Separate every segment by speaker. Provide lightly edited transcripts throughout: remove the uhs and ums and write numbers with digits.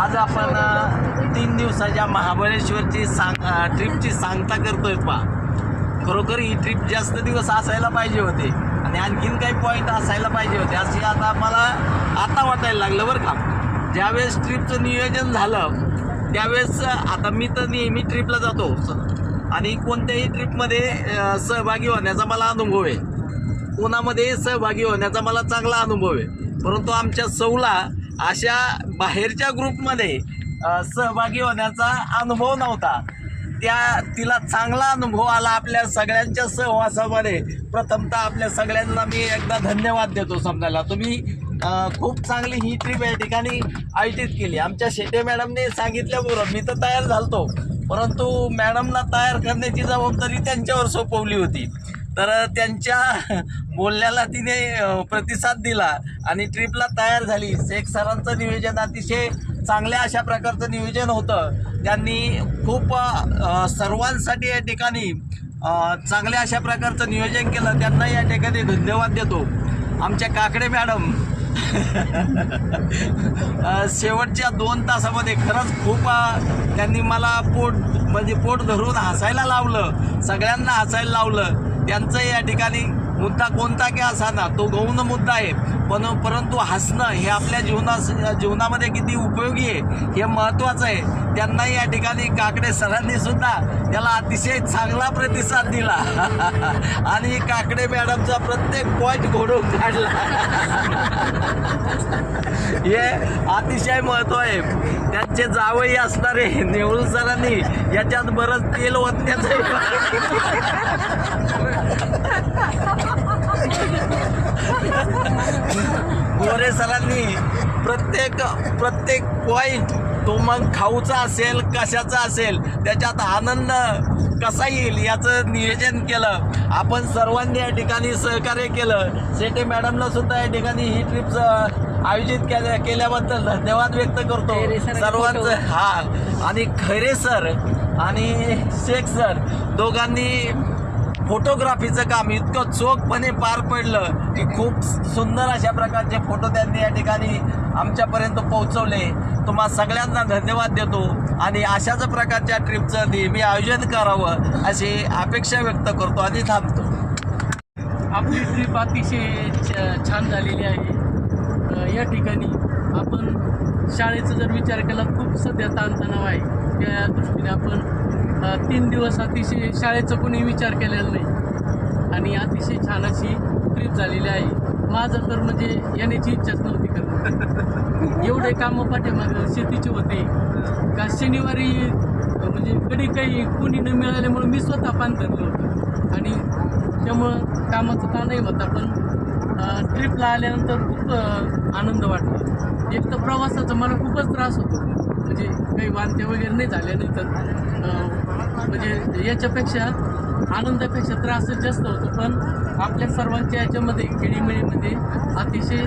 Speaker 1: आज आपण 3 दिवसाच्या महाबळेश्वरची ट्रिपची सांगता करतोय खरोखर ही ट्रिप जास्त दिवस असायला पाहिजे होते आणि आणखीन काही पॉईंट असायला पाहिजे होते अशी आता मला वाटायला लागलं बरं का। ज्यावेळेस ट्रिपचं नियोजन झालं त्यावेळेस आता मी तर नेहमी ट्रिपला जातो आणि कोणत्याही ट्रिपमध्ये सहभागी होण्याचा मला अनुभव आहे, कोणामध्ये सहभागी होण्याचा मला चांगला अनुभव आहे। परंतु आमच्या सौला अशा बाहेरच्या ग्रुपमध्ये सहभागी होण्याचा अनुभव नव्हता, तिला चांगला अनुभव आला आपल्या सगळ्यांच्या सहवासामध्ये। प्रथमतः आपल्या सगळ्यांना मी एकदा धन्यवाद देतो समजायला, तुम्ही खूप चांगली ही ट्रिप या ठिकाणी आयोजित केली। आमच्या शेटे मॅडमने सांगितल्याबरोबर मी तर तयार झालतो, परंतु मॅडमला तयार करण्याची जबाबदारी त्यांच्यावर सोपवली होती। तर त्यांच्या बोलण्याला तिने प्रतिसाद दिला आणि ट्रिपला तयार झाली। शेख सरांचं नियोजन अतिशय चांगल्या अशा प्रकारचं नियोजन होतं, त्यांनी खूप सर्वांसाठी या ठिकाणी चांगल्या अशा प्रकारचं नियोजन केलं, त्यांना या ठिकाणी धन्यवाद देतो। आमच्या काकडे मॅडम शेवटच्या 2 तासामध्ये खरंच खूप त्यांनी मला पोट धरून हसायला लावलं, सगळ्यांना हसायला लावलं। त्यांचं या ठिकाणी मुद्दा कोणता की असाना तो गौण मुद्दा आहे, परंतु हसणं हे आपल्या जीवनामध्ये किती उपयोगी आहे हे महत्त्वाचं आहे। त्यांना या ठिकाणी काकडे सरांनी सुद्धा त्याला अतिशय चांगला प्रतिसाद दिला आणि काकडे मॅडमचा प्रत्येक पॉईंट घोडून काढला हे अतिशय महत्त्व आहे। त्यांचे जावई असणारे नेहरू सरांनी याच्यात बरंच तेल ओतण्याचं गोरे सरांनी प्रत्येक पॉईंट तो मग खाऊचा असेल कशाचा असेल त्याच्यात आनंद कसा येईल याचं नियोजन केलं। आपण सर्वांनी या ठिकाणी सहकार्य केलं। शेटे मॅडमला सुद्धा या ठिकाणी ही ट्रिप आयोजित केल्याबद्दल धन्यवाद व्यक्त करतो सर्वांचं। आणि खैरे सर आणि शेख सर दोघांनी फोटोग्राफीचं काम इतकं चोखपणे पार पडलं की खूप सुंदर अशा प्रकारचे फोटो त्यांनी या ठिकाणी आमच्यापर्यंत पोहोचवले। तुम्हा सगळ्यांना धन्यवाद देतो आणि अशाच प्रकारच्या ट्रिपचं नेहमी आयोजन करावं अशी अपेक्षा व्यक्त करतो आणि थांबतो।
Speaker 2: आपली ट्रिप अतिशय छान झालेली आहे। या ठिकाणी आपण शाळेचा जर विचार केला खूप सध्या ताणतणाव आहे, त्या दृष्टीने आपण 3 दिवस अतिशय शाळेचा कोणी विचार केलेला नाही आणि अतिशय छान अशी ट्रिप झालेली आहे। माझं तर म्हणजे येण्याची इच्छाच नव्हती करत, एवढे कामं पाठीमागं शेतीचे होते का शनिवारी म्हणजे कधी काही कोणी न मिळाल्यामुळे मी स्वतः पान धरलं होतं आणि त्यामुळं कामाचा ताणही होता। पण ट्रिपला आल्यानंतर खूप आनंद वाटला। एक तर प्रवासाचा मला खूपच त्रास होतो, म्हणजे काही वांते वगैरे नाही झाले, नाही तर म्हणजे याच्यापेक्षा आनंदापेक्षा त्रासच जास्त होतो। पण आपल्या सर्वांच्या याच्यामध्ये खेळीमेळीमध्ये अतिशय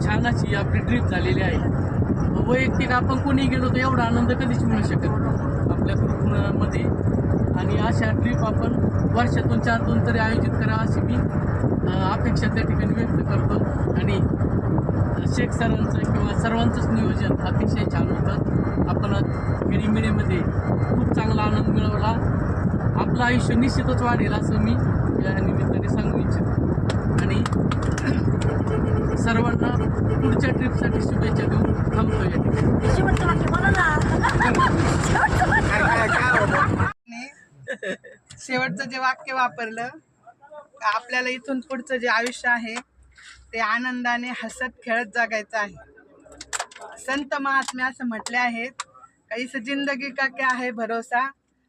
Speaker 2: छान अशी आपली ट्रिप झालेली आहे। वैयक्तिक आपण कोणी गेलो तर एवढा आनंद कधीच मिळू शकत नाही आपल्या ग्रुपमध्ये आणि अशा ट्रिप आपण वर्षातून 4 तरी आयोजित करावं अशी मी अपेक्षा त्या ठिकाणी व्यक्त करतो। आणि शेख सरांचं किंवा सर्वांचंच नियोजन अतिशय छान होतं। आपण खेळीमेळीमध्ये खूप चांगला आनंद मिळवला, आपलं आयुष्य निश्चितच वाढेल असं मी या निमित्ताने सांगू इच्छितो आणि सर्वांना पुढच्या ट्रिपसाठी शुभेच्छा देऊन थांबतो या
Speaker 3: शेवटचं जे वाक्य वापरलं, आपल्याला इथून पुढचं जे आयुष्य आहे ते आनंदाने हसत खेळत जगायचं आहे। संत महात्मे असं म्हटले आहेत का इस जिंदगी का क्या है भरोसा,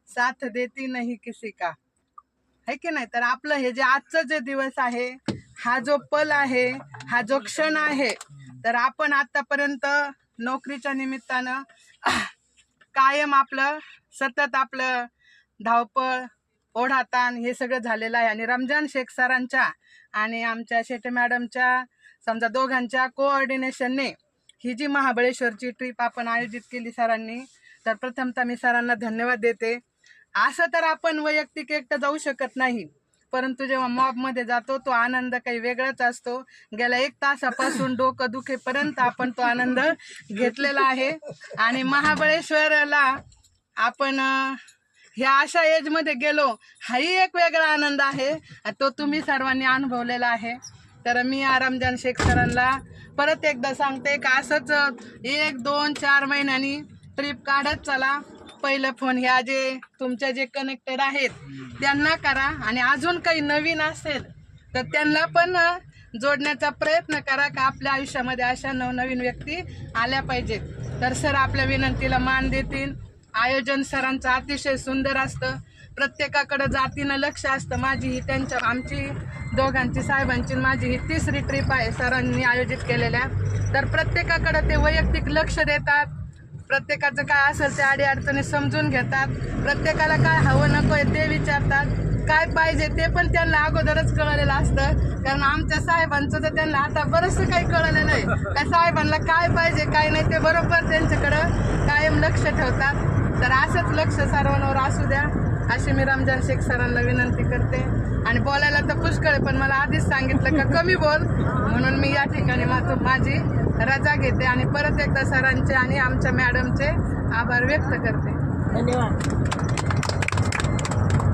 Speaker 3: साथ देती नहीं किसी का, है की नाही। तर आपलं हे जे आजचं जे दिवस आहे, हा जो पल आहे, हा जो क्षण आहे, तर आपण आतापर्यंत नोकरीच्या निमित्तानं कायम आपलं सतत आपलं धावपळ ओढाताण हे सगळं झालेलं आहे आणि रमजान शेख सरांच्या आणि आमच्या शेटे मॅडमच्या समजा दोघांच्या कोऑर्डिनेशनने ही जी महाबळेश्वरची ट्रिप आपण आयोजित केली सरांनी, तर प्रथमतः मी सरांना धन्यवाद देते। असं तर आपण वैयक्तिक एकटं जाऊ शकत नाही, परंतु जेव्हा मॉबमध्ये जातो तो आनंद काही वेगळाच असतो. गेल्या 1 तासापासून डोकं दुखेपर्यंत आपण तो आनंद घेतलेला आहे. आणि महाबळेश्वरला आपण ह्या अशा एजमध्ये गेलो, हाही एक वेगळा आनंद आहे, तो तुम्ही सर्वांनी अनुभवलेला आहे. तर मी रमजान शेख सरांना परत एकदा सांगते का असंच 1, 2, 4 महिन्यांनी ट्रिप काढत चला. पहिलं फोन ह्या जे तुमच्या जे कनेक्टेड आहेत त्यांना करा, आणि अजून काही नवीन असेल तर त्यांना पण जोडण्याचा प्रयत्न करा का आपल्या आयुष्यामध्ये अशा नवनवीन व्यक्ती आल्या पाहिजेत. तर सर आपल्या विनंतीला मान देतील. आयोजन सरांचं अतिशय सुंदर असतं. प्रत्येकाकडे जातीनं लक्ष असतं. माझी ही आमची दोघांची साहेबांची माझी ही 3री ट्रिप आहे सरांनी आयोजित केलेल्या. तर प्रत्येकाकडे ते वैयक्तिक लक्ष देतात. प्रत्येकाचं काय असेल ते अडीअडचणी समजून घेतात. प्रत्येकाला काय हवं नको आहे ते विचारतात. काय पाहिजे ते पण त्यांना अगोदरच कळलेलं असतं. कारण आमच्या साहेबांचं तर त्यांना आता बरंचसं काही कळलेलं आहे. त्या साहेबांना काय पाहिजे काय नाही ते बरोबर त्यांच्याकडं कायम लक्ष ठेवतात. तर असंच लक्ष सर्वांवर असू द्या अशी मी रमजान शेख सरांना विनंती करते. आणि बोलायला तर पुष्कळ आहे, पण मला आधीच सांगितलं का कमी बोल, म्हणून मी या ठिकाणी माझी रजा घेते आणि परत एकदा सरांचे आणि आमच्या मॅडमचे आभार व्यक्त करते.
Speaker 4: धन्यवाद.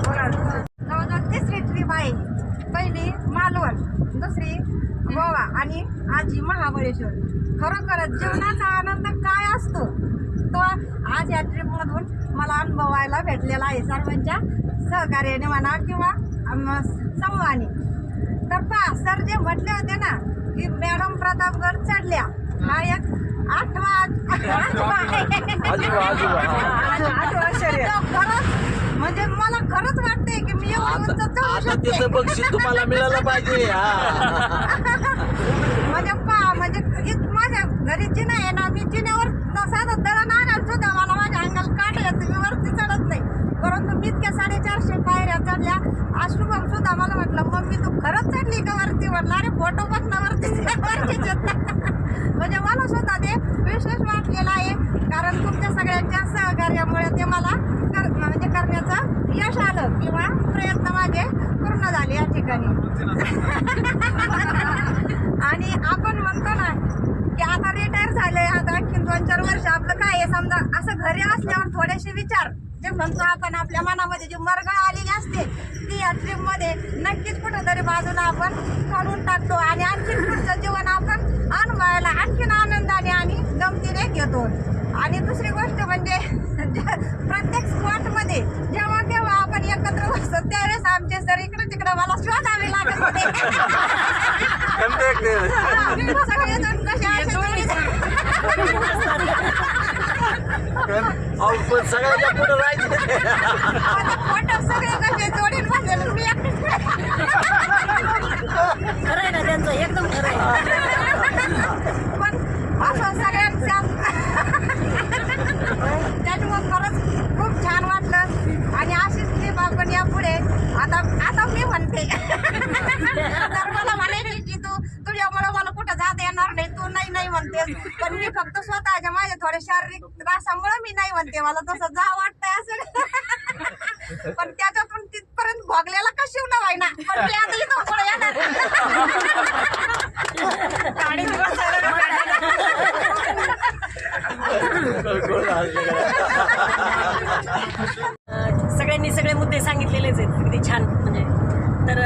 Speaker 5: जवळजवळ 3री ट्रिप आहे. पहिली मालवण, दुसरी गोवा आणि आजी महाबळेश्वर. खरोखरच जीवनाचा आनंद काय असतो तो आज या ट्रिपमधून मला अनुभवायला भेटलेला आहे. सर्वांच्या सहकार्याने म्हणा किंवा समूहाने. तर पहा सर जे म्हटले होते ना की मॅडम प्रतापगड चढल्या, हा एक आठवा खरंच म्हणजे मला खरंच वाटतंय की मी एवढं उंच चढू शकते.
Speaker 1: त्याचं बक्षीस तुम्हाला मिळालं पाहिजे.
Speaker 5: म्हणजे पहा म्हणजे माझ्या घरी जिना आहे ना, मी जिन्यावर साधं दळण आणायला सुद्धा मला माझ्या अंगाला काटा येतो, मी वरती चढत नाही. परंतु मी इतक्या 450 पायऱ्या चढल्या. आज शुभम सुद्धा मला म्हटलं मम्मी तू खरंच चढली का वरती? म्हटलं अरे फोटो बघ ना वरतीच म्हणजे मला सुद्धा ते विशेष वाटलेलं आहे. कारण तुमच्या सगळ्यांच्या सहकार्यामुळे ते मला म्हणजे करण्याचं यश आलं किंवा प्रयत्न माझे पूर्ण झाले या ठिकाणी. आणि आपण म्हणतो ना की आता रिटायर झाले, आता आणखी 2-4 वर्ष आपलं काय आहे समजा असं घरी असल्यावर थोडेसे विचार जे म्हणतो आपण आपल्या मनामध्ये जी मरगळ आलेली असते ती या ट्रिपमध्ये नक्कीच कुठेतरी बाजूला आपण काढून टाकतो आणि आणखीन पुढचं जीवन आपण अनुभवायला आणखीन आनंदाने आणि गमतीने घेतो. आणि दुसरी गोष्ट म्हणजे प्रत्येक स्पॉटमध्ये जेव्हा केव्हा आपण एकत्र बसतो त्यावेळेस आमचे सर इकडे तिकडे मला शोधावे लागत होते. सगळेजण
Speaker 1: पण सगळ्याच्या पुढे राहायचं
Speaker 5: फोटो सगळे कसे जोडीन बसले मी
Speaker 4: खरं आहे ना त्यांचं, एकदम खरं आहे.
Speaker 5: पण असं सगळ्यांच्या त्याच्यामुळे खरंच खूप छान वाटलं. आणि अशीच ट्रिप आपण यापुढे आता मी म्हणते तर मला म्हणायची की तुझ्यामुळे मला कुठं जाता येणार नाही, तू नाही म्हणतेस. पण मी फक्त स्वतःच्या माझ्या थोड्या शारीरिक त्रासामुळे मी नाही म्हणते, मला तसं जा वाटतंय असं. पण त्याच्यातून तिथपर्यंत भोगलेला का शिवला व्हायना, पण मी आता इथं पुढे येणार. आणि दिवस
Speaker 4: सगळ्यांनी सगळे मुद्दे सांगितलेलेच आहेत अगदी छान. म्हणजे तर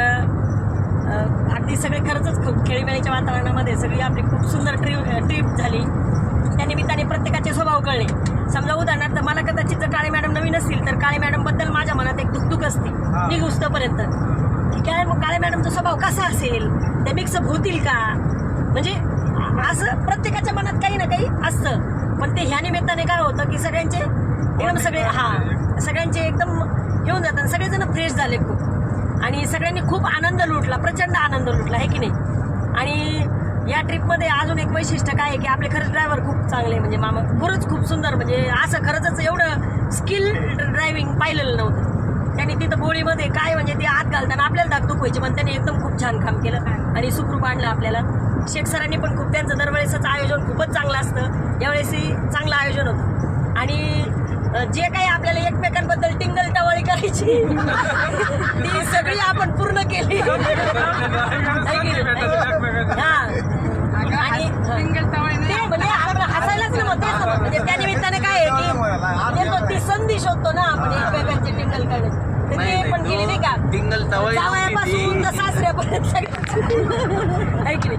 Speaker 4: अगदी सगळे खरंच खूप खेळीमेळीच्या वातावरणामध्ये सगळी आपली खूप सुंदर ट्रिप झाली. त्या निमित्ताने प्रत्येकाचे स्वभाव कळले. समजा उदाहरणार्थ मला कदाचित जर काळे मॅडम नवीन असतील तर काळे मॅडमबद्दल माझ्या मनात एक दुकदुक असते निघुस्तपर्यंत की काय मग काळे मॅडमचा स्वभाव कसा असेल, ते मिक्सअप होतील का, म्हणजे असं प्रत्येकाच्या मनात काही ना काही असतं. पण ते ह्या निमित्ताने काय होतं की सगळ्यांचे एकदम सगळ्यांचे एकदम येऊन जातात. सगळेजण फ्रेश झाले खूप आणि सगळ्यांनी खूप आनंद लुटला, प्रचंड आनंद लुटला आहे की नाही. आणि या ट्रिपमध्ये अजून एक वैशिष्ट्य काय आहे की आपले खरंच ड्रायव्हर खूप चांगले, म्हणजे मामा खरंच खूप सुंदर, म्हणजे असं खरंच एवढं स्किल ड्रायव्हिंग पाहिलेलं नव्हतं त्यांनी तिथं गोळीमध्ये. काय म्हणजे ते आत घालताना आपल्याला धाकधूक व्हायची, पण त्यांनी एकदम खूप छान काम केलं आणि सुखरूप आणलं आपल्याला. शेख सरांनी पण खूप, त्यांचं दरवेळेसच आयोजन खूपच चांगलं असतं, यावेळेसही चांगलं आयोजन होतं. आणि जे काही आपल्याला एकमेकांबद्दल टिंगल टवाळी करायची ती सगळी आपण पूर्ण केली. है की नाही? हा. आणि ते म्हणजे आपण हसायलाच ना मग तेच ना. म्हणजे त्या निमित्ताने काय आहे की ते तो ती संधी शोधतो ना आपण एकमेकांची टिंगल करण्याची. तर ते पण केली नाही का
Speaker 1: टिंगल टवाळी
Speaker 4: जावयापासून तर सासऱ्यापर्यंत आहे की नाही.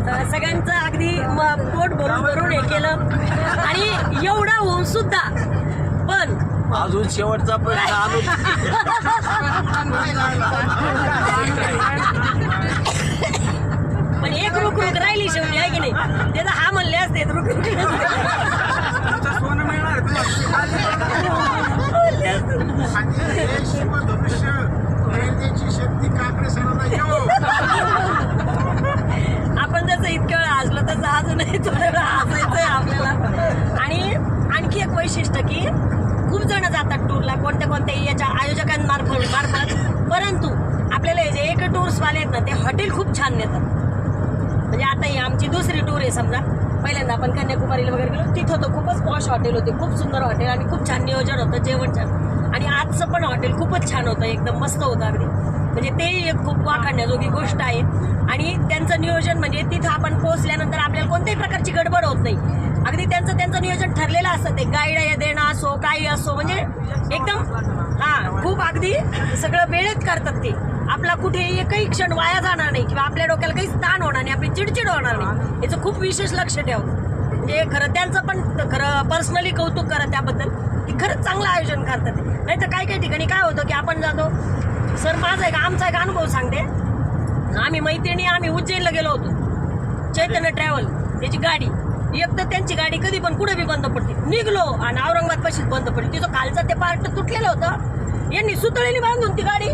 Speaker 4: तर सगळ्यांचं अगदी पोट भरून हे केलं आणि एवढा होऊन सुद्धा पण
Speaker 1: अजून शेवटचा प्रश्न आलो.
Speaker 4: पण एक रुक राहिली शेवटी आहे की नाही. ते तर हा म्हणले असते रुक आपण जसं इतक्या वेळ हसलो तसं अजूनही थोडं वेळ हसायचंय आपल्याला. आणि आणखी एक वैशिष्ट्य की खूप जण जातात टूरला कोणत्या कोणत्याही याच्या आयोजकांमार्फत, परंतु आपल्याला हे जे एक टूर्सवाले आहेत ना ते हॉटेल खूप छान देतात. म्हणजे आता ही आमची दुसरी टूर आहे समजा. पहिल्यांदा आपण कन्याकुमारीला वगैरे गेलो, तिथं तर खूपच पॉश हॉटेल होते, खूप सुंदर हॉटेल आणि खूप छान नियोजन होतं, जेवण छान. आणि आजचं पण हॉटेल खूपच छान होतं, एकदम मस्त होतं अगदी. म्हणजे तेही एक खूप वाखाणण्याजोगी गोष्ट आहे. आणि त्यांचं नियोजन म्हणजे तिथं आपण पोहोचल्यानंतर आपल्याला कोणत्याही प्रकारची गडबड होत नाही. अगदी त्यांचं नियोजन ठरलेलं असतं. ते गाईड देणं असो काही असो म्हणजे एकदम खूप अगदी सगळं वेळेत करतात ते. आपला कुठेही एकही क्षण वाया जाणार नाही किंवा आपल्या डोक्याला काही ताण होणार नाही, आपली चिडचिड होणार नाही, याचं खूप विशेष लक्ष ठेवतं. म्हणजे खरं त्यांचं पण खरं पर्सनली कौतुक करा त्याबद्दल की खरंच चांगलं आयोजन करतात. नाही तर काही ठिकाणी काय होतं की आपण जातो. सर आमचा एक अनुभव सांगते. आम्ही उज्जैनला गेलो होतो, चैतन्य ट्रॅव्हल त्याची गाडी. एक तर त्यांची गाडी कधी पण कुठे बी बंद पडते. निघलो आणि औरंगाबाद पाशीच बंद पडली. तिथं खालचं ते पार्ट तुटलेलं होतं, यांनी सुतळीने बांधून ती गाडी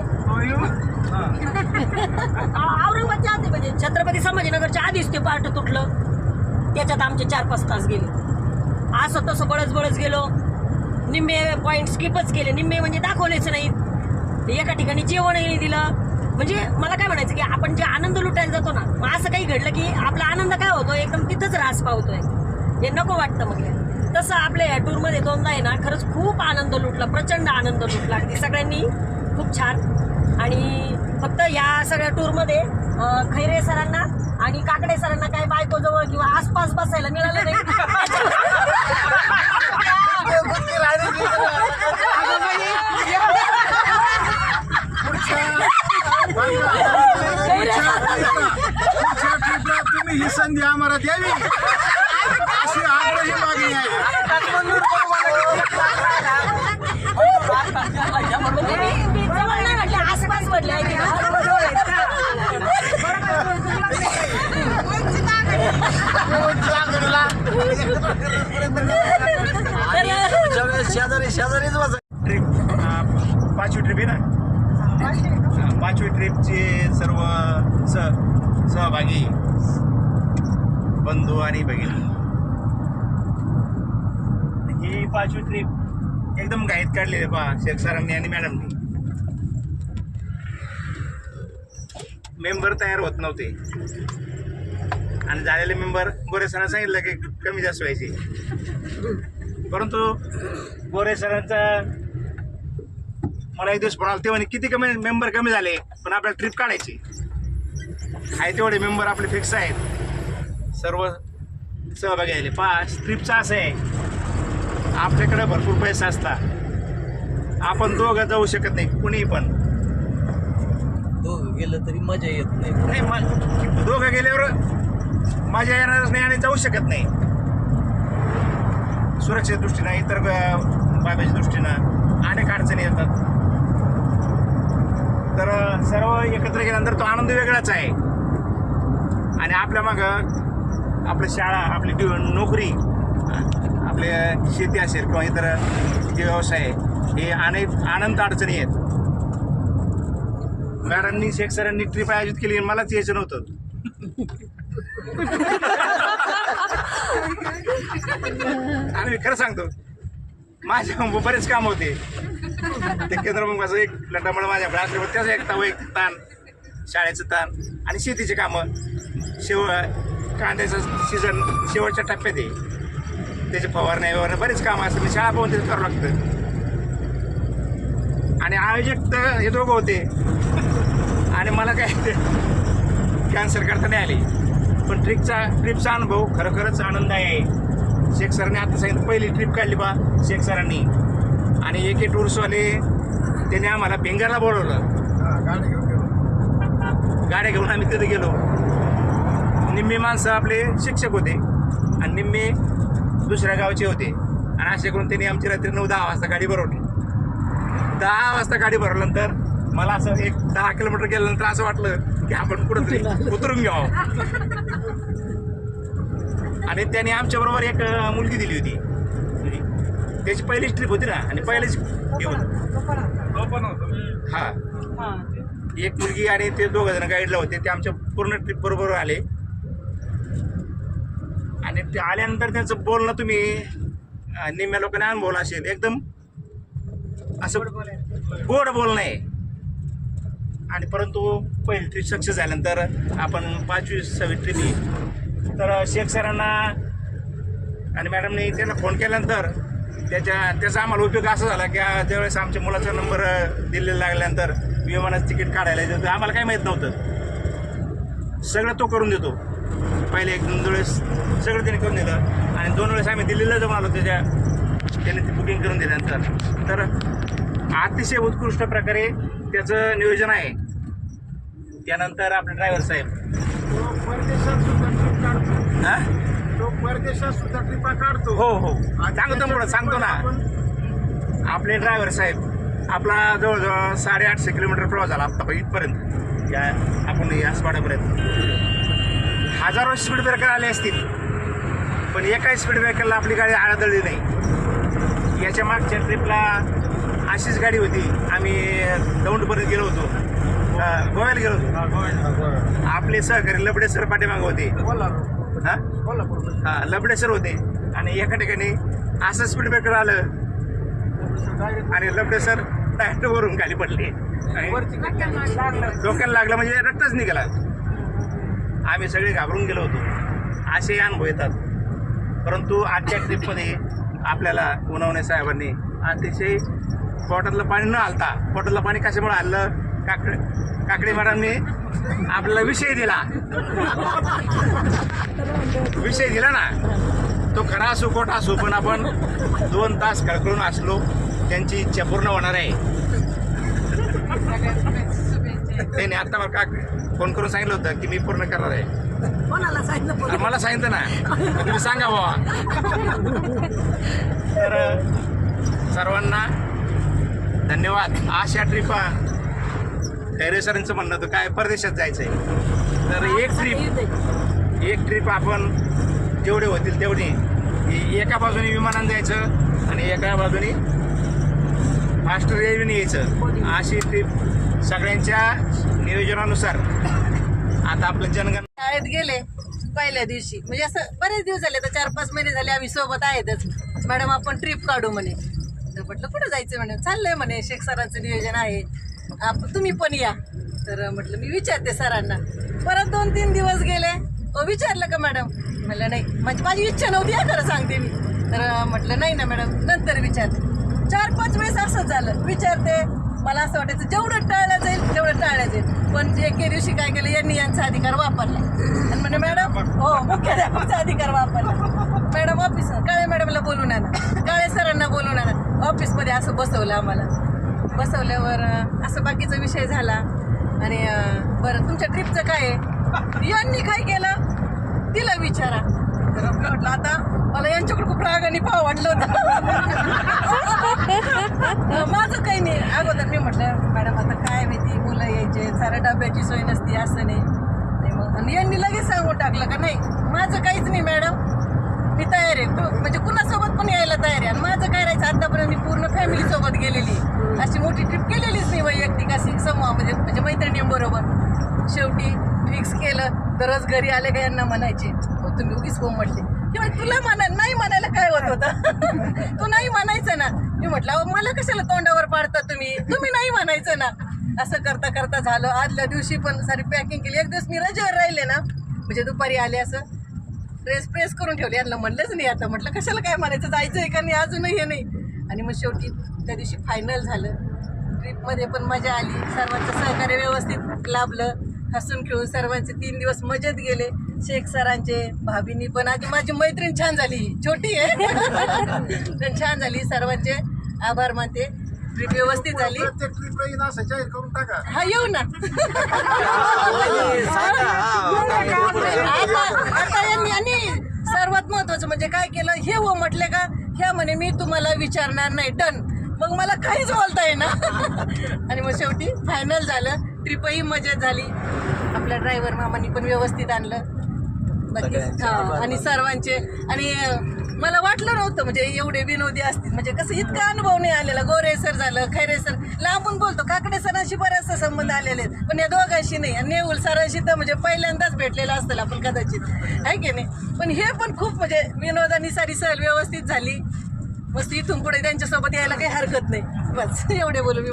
Speaker 4: औरंगाबादच्या आधी म्हणजे छत्रपती संभाजीनगरच्या आधीच ते पार्ट तुटलं. त्याच्यात आमचे 4-5 तास गेले. असं तसं बळच गेलो. निम्मे पॉईंट स्किपच केले, निम्मे म्हणजे दाखवलेच नाहीत. एका ठिकाणी जेवणही नाही दिलं. म्हणजे मला काय म्हणायचं की आपण जे आनंद लुटायला जातो ना, मग असं काही घडलं की आपला आनंद काय होतो एकदम तिथंच ऱ्हास पावतोय. हे नको वाटतं मग. तसं आपल्या या टूरमध्ये दोनदा आहे ना खरंच खूप आनंद लुटला, प्रचंड आनंद लुटला अगदी सगळ्यांनी खूप छान. आणि फक्त या सगळ्या टूरमध्ये खैरे सरांना आणि काकडे सरांना काही बायकोजवळ किंवा आसपास बसायला मिळालं नाही.
Speaker 6: तुम्ही ही संधी आम्हाला द्यावी अशी आग्रही मागणी आहे.
Speaker 4: मी जवळ नाही म्हटलं, आसपास म्हटलं आहे
Speaker 1: शेजारीच बस.
Speaker 6: ट्रिप 5वी ट्रिप आहे ना. 5वी ट्रिपचे सर्व सहभागी बंधू आणि भगिनी, ही 5वी ट्रिप एकदम घाईत काढलेली आहे पहा शेख सरांनी आणि मॅडमनी. मेंबर तयार होत नव्हते आणि झालेले मेंबर गोरे सरांना सांगितलं की कमी जास्त व्हायचे, परंतु गोरे सरांचा मला एक दिवस म्हणाल तेव्हा किती मेंबर कमी झाले पण आपल्याला ट्रिप काढायची आहे. तेवढे मेंबर आपले फिक्स आहेत, सर्व सहभागी आले. ट्रिपचं असं आहे आपल्याकडे भरपूर पैसा असतात, आपण दोघं जाऊ शकत नाही, कुणीही पण.
Speaker 1: दोघं गेलं तरी मजा येत नाही.
Speaker 6: दोघं गेल्यावर मजा येणारच नाही आणि जाऊ शकत नाही. सुरक्षेच्या दृष्टीनं इतर बाबीच्या दृष्टीनं अनेक अडचणी येतात. तर सर्व एकत्र गेल्यानंतर तो आनंद वेगळाच आहे. आणि आपल्या मागं आपली शाळा, आपली नोकरी, आपले शेती असेल किंवा इतर जे व्यवसाय आहे हे अनंत अडचणी आहेत. मॅडमनी शेख सरांनी ट्रिप आयोजित केली आणि मलाच यायचं नव्हतं. आणि मी खरं सांगतो माझ्या बरेच काम होते ते केंद्रमुखाचं एक लटामळ माझ्याकडे असल्यामुळे त्याचा एक ताण, शाळेचं ताण आणि शेतीचे कामं. कांद्याचं सीझन शेवटच्या टप्प्यात आहे. त्याचे फवारण्या वगैरे बरेच काम असतं, म्हणजे शाळा पाहून त्याचं करावं लागतं. आणि आयोजक तर हे दोघं होते आणि मला काय कॅन्सल करता नाही आली. पण ट्रिपचा अनुभव खरोखरच आनंददायी आहे. शेख सरांनी आता सांगितलं पहिली ट्रिप काढली बा शेख सरांनी, आणि एक टूर्सवाले त्याने आम्हाला भिंगरला बोलवलं. गाड्या घेऊन आम्ही तिथे गेलो. निम्मी माणसं आपले शिक्षक होते आणि निम्मे दुसऱ्या गावचे होते, आणि असे करून त्यांनी आमची रात्री 9-10 वाजता गाडी भरवली. 10 वाजता गाडी भरवल्यानंतर मला असं एक 10 किलोमीटर गेल्यानंतर असं वाटलं की आपण कुठंतरी उतरून घ्यावं. आणि त्याने आमच्याबरोबर एक मुलगी दिली होती, त्याची पहिलीच ट्रिप होती ना, आणि पहिलीच घेऊन हा एक मुलगी आणि ते 2 जण गाईडला होते. ते आमच्या पूर्ण ट्रिप बरोबर आले, आणि ते आल्यानंतर त्यांचं बोलणं तुम्ही निम्म्या लोकांनी अनुभवलं असेल, एकदम असं गोड बोलणं आहे. आणि परंतु पहिली ट्रिप सक्सेस झाल्यानंतर आपण 5वी-6वी ट्रिप तर शेख सरांना आणि मॅडमने त्यांना फोन केल्यानंतर त्याचा आम्हाला उपयोग असा झाला की ज्यावेळेस आमच्या मुलाचा नंबर दिल्लीला लागल्यानंतर विमानाचं तिकीट काढायला येतं, आम्हाला काही माहीत नव्हतं. सगळं तो करून देतो. पहिले 1-2 वेळेस सगळं त्याने करून दिलं, आणि 2 वेळेस आम्ही दिल्लीला जाऊन आलो त्याने ती बुकिंग करून दिल्यानंतर. तर अतिशय उत्कृष्ट प्रकारे त्याचं नियोजन आहे. त्यानंतर आपले ड्रायव्हर साहेब
Speaker 7: परदेशात सुद्धा ट्रिपा काढतो.
Speaker 6: हो सांगतो ना. आपले ड्रायव्हर साहेब आपला जवळजवळ 850 किलोमीटर प्रवास झाला आत्ता इथपर्यंत, आपण या स्पॉटापर्यंत. हजारो स्पीड ब्रेकर आले असतील, पण एकाही स्पीड ब्रेकरला आपली गाडी आळादळली नाही. याच्या मागच्या ट्रिपला अशीच गाडी होती. आम्ही दौंडपर्यंत गेलो होतो, गोव्याला गेलो होतो. आपले सहकारी लबडे सर पाठीमागं होते. हां लबडे सर होते, आणि एका ठिकाणी असं स्पीड ब्रेकर आलं आणि लबडे सर डायरेक्ट वरून खाली पडले आणि डोक्याला लागलं, म्हणजे रक्तच निघाला. आम्ही सगळे घाबरून गेलो होतो. असे अनुभव येतात. परंतु आजच्या ट्रिपमध्ये आपल्याला उन्हावणे साहेबांनी अतिशय पोटातलं पाणी न आलता. पोटातलं पाणी कशामुळे आलं, काकडे मॅडमने आपल्याला विषय दिला ना. तो खरा असो खोटा असो, पण आपण 2 तास कळकळून असलो, त्यांची इच्छा पूर्ण होणार आहे. त्याने आता मला फोन करून सांगितलं होतं की मी पूर्ण करणार आहे.
Speaker 4: कोणाला सांगितलं?
Speaker 6: मला सांगितलं ना, तुम्ही सांगा बाबा. तर सर्वांना धन्यवाद. अशा ट्रिपा खैरे सरांचं म्हणणं होतं काय परदेशात जायचं आहे, तर एक ट्रिप आपण जेवढे होतील तेवढे एका बाजूने विमानानं जायचं आणि एका बाजूने फास्ट रेल्वेने यायचं. अशी ट्रिप सगळ्यांच्या नियोजनानुसार. आता आपलं जनगण
Speaker 8: शाळेत गेले पहिल्या दिवशी, म्हणजे असं बरेच दिवस झाले, तर 4-5 महिने झाले आम्ही सोबत आहेतच. मॅडम आपण ट्रिप काढू म्हणे. तर म्हटलं कुठं जायचं म्हणे. चाललंय म्हणे शेख सरांचं नियोजन आहे, तुम्ही पण या. तर म्हटलं मी विचारते सरांना. परत 2-3 दिवस गेले. विचारलं का मॅडम? म्हटलं नाही, म्हणजे माझी इच्छा नव्हती या, खरं सांगते मी. तर म्हटलं नाही ना मॅडम, नंतर विचारते. 4-5 वेळेस असंच झालं. विचारते, मला असं वाटायचं जेवढं टाळलं जाईल तेवढं टाळलं जाईल. पण एके दिवशी काय केलं, यांनी यांचा अधिकार वापरला आणि म्हणे मॅडम हो मुख्याध्यापकाचा अधिकार वापरला. मॅडम ऑफिस काळे मॅडमला बोलून आणा, काळे सरांना बोलून आणा. ऑफिसमध्ये असं बसवलं आम्हाला. बसवल्यावर असं बाकीचा विषय झाला. आणि बरं तुमच्या ट्रिपचं काय आहे? यांनी काय केलं तिला विचारा. तर म्हटलं आता मला यांच्याकडे खूप राग आणि भाव वाटलं होतं. माझं काही नाही. अगोदर मी म्हटलं मॅडम आता काय माहिती, मुलं यायचे, साऱ्या डब्याची सोय नसती, असं नाही. मग आणि यांनी लगेच सांगून टाकलं का नाही माझं काहीच नाही मॅडम, मी तयार आहे, म्हणजे कुणासोबत पण यायला तयार आहे. आणि माझं काय राहायचं, आतापर्यंत मी पूर्ण फॅमिलीसोबत गेलेली, अशी मोठी ट्रिप केलेलीच नाही वैयक्तिक अशी समूहामध्ये, म्हणजे मैत्रिणींबरोबर. शेवटी फिक्स केलं. दररोज घरी आले का यांना म्हणायचे तुम्ही उगीच हो म्हटले किंवा तुला नाही म्हणायला काय होत होतं. तू नाही म्हणायचं ना. मी म्हटलं मला कशाला तोंडावर पाडता तुम्ही नाही म्हणायचं ना. असं करता करता झालं. आदल्या दिवशी पण सारी पॅकिंग केली. एक दिवस मी रजेवर राहिले ना, म्हणजे दुपारी आले असं प्रेस करून ठेवले. यांना म्हणलंच नाही आता, म्हटलं कशाला काय म्हणायचं, जायचं आहे का नाही अजूनही हे नाही. आणि मग शेवटी त्या दिवशी फायनल झालं. ट्रिपमध्ये पण मजा आली, सर्वांचं सहकार्य व्यवस्थित लाभलं, हसून खेळून सर्वांचे 3 दिवस मजेत गेले. शेख सरांचे, भाभींनी पण, आधी माझी मैत्रीण छान झाली, छोटी आहे पण छान झाली. सर्वांचे आभार मानते. ट्रिप व्यवस्थित झाली. हा येऊ ना आता यांनी. आणि सर्वात महत्वाचं म्हणजे काय केलं, हे हो म्हटले का, ह्या म्हणे मी तुम्हाला विचारणार नाही, डन. मग मला काहीच बोलता येईना आणि मग शेवटी फायनल झालं. ट्रिपही मजेत झाली. आपल्या ड्रायव्हर मामांनी पण व्यवस्थित आणलं बाकी. आणि सर्वांचे. आणि मला वाटलं नव्हतं म्हणजे एवढे विनोदी असतील, म्हणजे कसं इतका अनुभव नाही आलेला. गोरे सर झालं, खैरे सर, लांबून बोलतो, काकडे सरांशी बऱ्याचसा संबंध आलेले आहेत, पण या दोघांशी नाही. आणि नेहुल सरांशी तर म्हणजे पहिल्यांदाच भेटलेलं असतं आपण कदाचित, आहे की नाही. पण हे पण खूप म्हणजे विनोदानी सारी सहल व्यवस्थित झाली. मस्त इथून पुढे त्यांच्यासोबत यायला काही हरकत नाही. बस एवढे बोलू मी.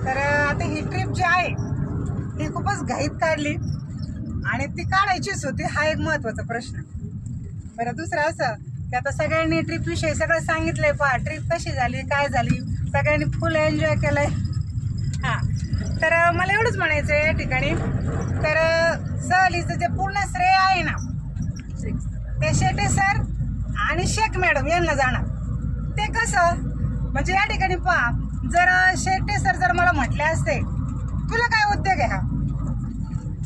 Speaker 3: तर आता ही ट्रिप जी आहे ती खूपच घाईत काढली आणि ती काढायचीच होती, हा एक महत्वाचा प्रश्न. बरं, दुसरं असं की आता सगळ्यांनी ट्रिप विषयी सगळं सांगितलंय. पहा ट्रिप कशी झाली, काय झाली, सगळ्यांनी फुल एन्जॉय केलंय. हां, तर मला एवढंच म्हणायचं आहे या ठिकाणी, तर सहलीचं जे पूर्ण श्रेय आहे ना ते शेटे सर आणि शेख मॅडम यांना जाणार. ते कसं म्हणजे या ठिकाणी पहा, जर शेटे सर जर मला म्हटले असते तुला काय उद्योग आहे हा,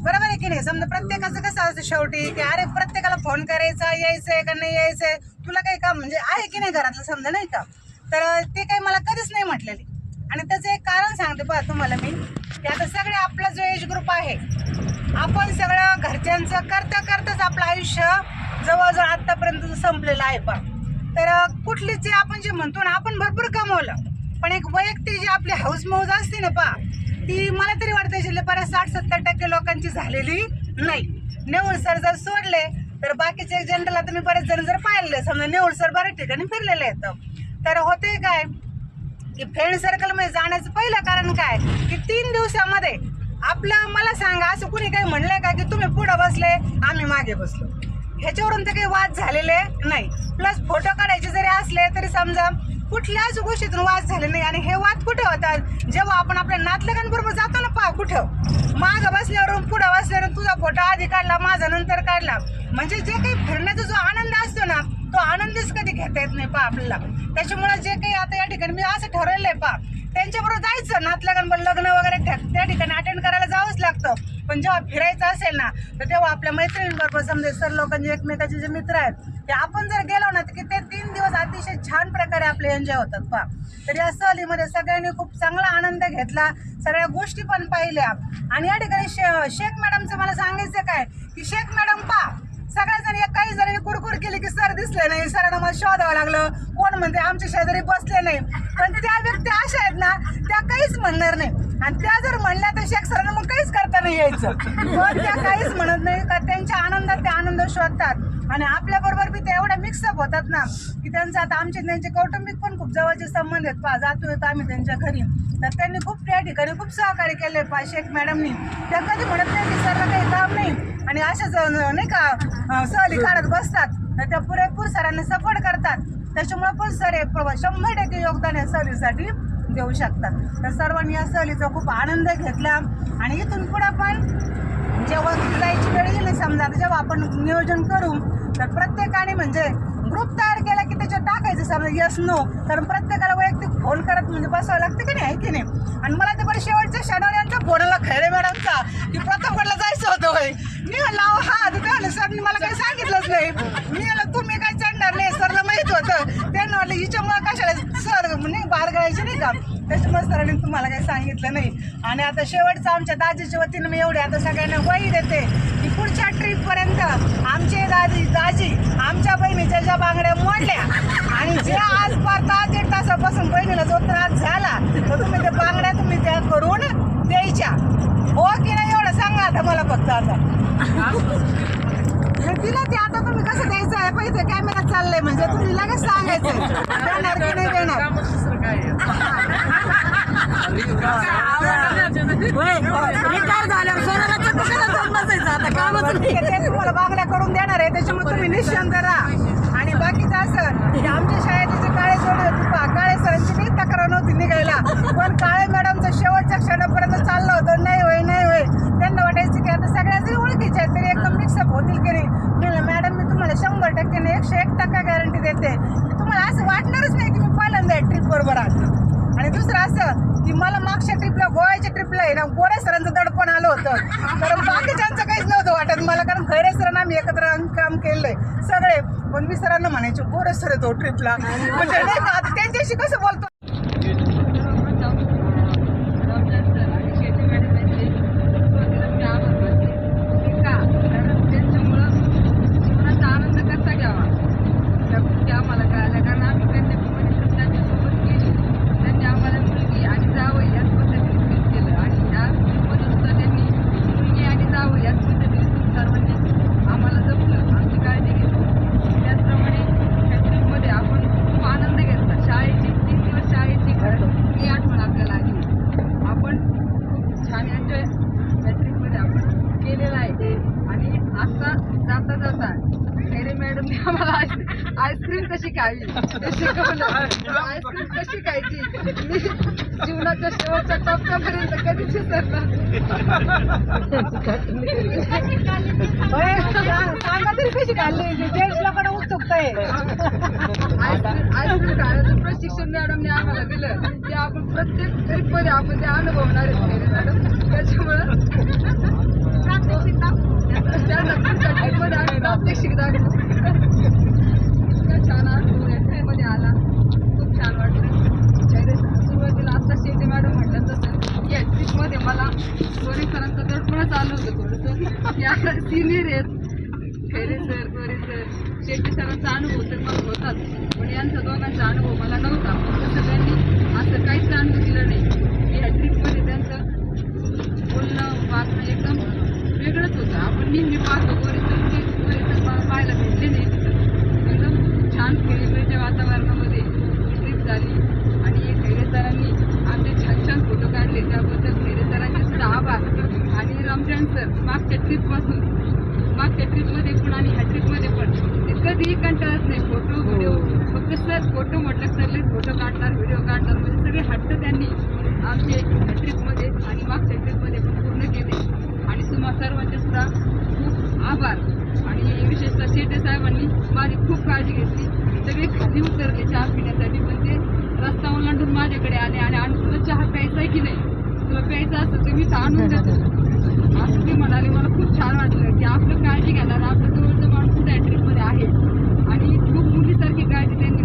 Speaker 3: बरोबर आहे की नाही. समजा प्रत्येकाचं कसं असतं शेवटी की अरे प्रत्येकाला फोन करायचा, यायचंय का नाही यायचंय, तुला काही काम म्हणजे आहे की नाही घरातलं, समजा नाही का. तर ते काही मला कधीच नाही म्हटलेले. आणि त्याचं एक कारण सांगते पहा तुम्हाला मी, की आता सगळे आपला जो एज ग्रुप आहे, आपण सगळं घरच्यांचं करताच आपलं आयुष्य जवळजवळ आतापर्यंत संपलेलं आहे. पहा तर कुठलीच आपण जे म्हणतो ना, आपण भरपूर कमवलं, पण एक वैयक्तिक जी आपली हाऊस मौज असते ना पहा, ती मला तरी वाटतं याच्यातले बऱ्याच 60-70% लोकांची झालेली नाही. नेहुल सर जर सोडले तर बाकीचे जनरल आता मी बरेच जण जर पाहिले, समजा नेहुल सर बऱ्याच ठिकाणी फिरलेले आहेत. तर होते काय की फ्रेंड सर्कलमध्ये जाण्याचं पहिलं कारण काय की 3 दिवसामध्ये आपलं, मला सांगा असं कुणी काही म्हणलंय का की तुम्ही पुढं बसले आम्ही मागे बसलो, ह्याच्यावरून तर काही वाद झालेले नाही. प्लस फोटो काढायचे जरी असले तरी समजा कुठल्याच गोष्टीतून वाद झाले नाही. आणि हे वाद कुठे होतात, जेव्हा आपण आपल्या नातलगांबरोबर जातो ना पहा, कुठं मागं बसल्यावर पुढं बसल्यावर तुझा फोटो आधी काढला, माझा नंतर काढला, म्हणजे जे काही फिरण्याचा जो आनंद असतो ना तो आनंदच कधी घेता येत नाही पहा आपल्याला. त्याच्यामुळे जे काही आता या ठिकाणी मी असं ठरवलेलं आहे पहा, त्यांच्याबरोबर जायचं, नातलगांबरोबर लग्न वगैरे त्या ठिकाणी अटेंड करायला जावंच लागतं. पण जेव्हा फिरायचं असेल ना तर तेव्हा आपल्या मैत्रिणींबरोबर, समजा सर लोकांचे एकमेकाचे जे मित्र आहेत ते आपण जर गेलो ना की ते 3 दिवस अतिशय छान प्रकारे आपले एन्जॉय होतात पहा. तर या सहलीमध्ये सगळ्यांनी खूप चांगला आनंद घेतला, सगळ्या गोष्टी पण पाहिल्या. आणि या ठिकाणी शेख मॅडमचं मला सांगायचं काय की शेख मॅडम पहा, सगळ्याजण काही जणांनी कुरकुर केली की सर दिसले नाही, सरांना मला शोधावं लागलं, कोण म्हणते आमच्या शेजारी बसले नाही. पण त्या व्यक्ती अशा आहेत ना त्या काहीच म्हणणार नाही, आणि त्या जर म्हणल्या तर शेख सरांना मग काहीच करता नाही यायचं. पण त्या काहीच म्हणत नाही, का त्यांच्या आनंदात ते आनंद शोधतात. आणि आपल्याबरोबर बी ते एवढ्या मिक्सअप होतात ना की त्यांचं आता आमचे त्यांचे कौटुंबिक पण खूप जवळचे संबंध आहेत पहा. जातो येतो आम्ही त्यांच्या घरी, तर त्यांनी खूप त्या ठिकाणी खूप सहकार्य केले पहा शेख मॅडमनी. त्या कधी म्हणत नाही की सरला काही काम नाही आणि अशाच नाही का सहली काढत बसतात, तर त्या पुरेपूर सरांना सपोर्ट करतात. त्याच्यामुळे पण सर 100% योगदान या सहलीसाठी देऊ शकतात. तर सर्वांनी या सहलीचा खूप आनंद घेतला. आणि इथून पुढे पण जेव्हा जायची वेळ येईल समजा, जेव्हा आपण नियोजन करू तर प्रत्येकाने म्हणजे ग्रुप तयार केला की त्याच्यात टाकायचं समजा यस नो, कारण प्रत्येकाला वैयक्तिक फोन करत म्हणजे बसावं लागतं की नाही, आहे की नाही. आणि मला ते बरं शेवटच्या शनिवारी यांचा फोन आला खैरे मॅडमचा की प्रतापगडला जायचं होतं होय. मी म्हणलं हा, तर सरनी मला काही सांगितलंच नाही. मी म्हणलं तुम्ही काय चढणार नाही, सरला माहीत होतं. त्यांना म्हटलं हिच्यामुळे कशाला सर नाही बाहेर गायचे नाही का, त्याच्यामुळे सरांनी तुम्हाला काही सांगितलं नाही. आणि आता शेवटचं आमच्या दाजीच्या वतीनं मी एवढे आता सगळ्यांना ग्वाही देते की पुढच्या ट्रीपपर्यंत आमचे दाजी आमच्या बहिणीच्या ज्या बांगड्या मोडल्या आणि जे आज पार तास 1 तासापासून बहिणीला जो त्रास झाला तर तुम्ही त्या बांगड्या तुम्ही त्या करून द्यायच्या, हो की नाही, एवढं सांगा आता मला फक्त. आता तिला ते आता तुम्ही कसं द्यायचं आहे, पैसे कॅमेरा चाललंय म्हणजे तुम्ही लगेच सांगायचं देणार की नाही देणार.
Speaker 4: रिटायर झाल्यावर सोनाला बसायचं आता कामच नाही.
Speaker 3: ते तुम्हाला बांगड्या करून देणार आहे निशांत करा. आणि बाकीचं असं की आमच्या शाळेचे जे काळे जोडे होते काळे सरांची काही तक्रार नव्हती निघायला, पण काळे मॅडमचं शेवटच्या क्षणापर्यंत चाललं होतं नाही होय नाही होय. त्यांना वाटायचं की आता सगळ्याच ओळखीचे आहेत तरी एकदम मिक्सअप होतील की नाही. म्हणलं मॅडम मी तुम्हाला 100% 101% गॅरंटी देते की तुम्हाला असं वाटणारच नाही की मी पहिल्यांदा ट्रिप बरोबर आलो. आणि दुसरं असं की मला मागच्या ट्रिपला गोव्याच्या ट्रिपला आहे ना गोरे सरांचं दडपण आलं होतं, कारण बाकीच्यांचं काहीच नव्हतं वाटत मला, कारण खैरे सरांना आम्ही एकत्र काम केलंय सगळे. पण मी सरांना म्हणायचे गोरे सर येतो ट्रिपला, म्हणजे नाही का आता त्यांच्याशी कसं बोलतो.
Speaker 7: आईस्क्रीम कशी खावी ते शिकवलं. आईस्क्रीम कशी खायची मी जीवनाच्या शेवटच्या टप्प्यापर्यंत कधीच विसरणार.
Speaker 3: सांगा तरी कशी खाल्ली जेंट्स लोकांना उत्सुकता आहे.
Speaker 7: आईस्क्रीम खाण्याचं प्रशिक्षण मॅडमने आम्हाला दिलं ते आपण प्रत्येक ट्रिप मध्ये आपण ते अनुभवणार आहेत मॅडम. त्याच्यामुळं मध्ये आम्ही प्रात्यक्षिक दाखवू. छान अनुभव या ट्रिपमध्ये आला, खूप छान वाटलं. सुरुवातीला आता शेटे मॅडम म्हटलं तसं या ट्रिपमध्ये मला गोरे सरांचं दडपणच आलं होतं थोडंसं की आता सिनियर आहेत. खैरे सर गोरे सर शेटे सरांचा अनुभव तर मला होताच, पण यांचा दोघांचा अनुभव मला नव्हता. तसं त्यांनी असं काहीच अनुभव दिलं नाही की ह्या ट्रिपमध्ये त्यांचं बोलणं वागणं एकदम वेगळंच होतं. आपण नेहमी पाहतो गोरे सर पाहायला भेटले नाही. एकदम छान खेळीमेळीच्या वातावरणामध्ये ट्रिप झाली आणि खैरे सरांनी आमचे छान छान फोटो काढले, त्याबद्दल खैरे सरांचे सुद्धा आभार. आणि रमजान सर मागच्या ट्रिपमध्ये पण आणि ह्या ट्रिपमध्ये पण ते कधीही कंटाळत नाही. फोटो व्हिडिओ फक्त सर फोटो म्हटलं सरले फोटो काढणार व्हिडिओ काढणार म्हणजे सगळे हट्ट त्यांनी आमचे ह्या ट्रिपमध्ये आणि मागच्या ट्रिपमध्ये पण पूर्ण केले. आणि तुम्हा सर्वांचे सुद्धा खूप आभार. आणि विशेषतः शेटे साहेबांनी माझी खूप काळजी घेतली. सगळे खाली उतरले चहा पिण्यासाठी, पण ते रस्ता ओलांडून माझ्याकडे आले आणि तुला चहा प्यायचा आहे की नाही, तुला प्यायचा असतं ते मी आणून देतो असं ते म्हणाले. मला खूप छान वाटलं की आपलं काळजी घेणार आपलं जवळचं माणूस सुद्धा या ट्रिपमध्ये आहे आणि खूप मुलीसारखी काळजी त्यांनी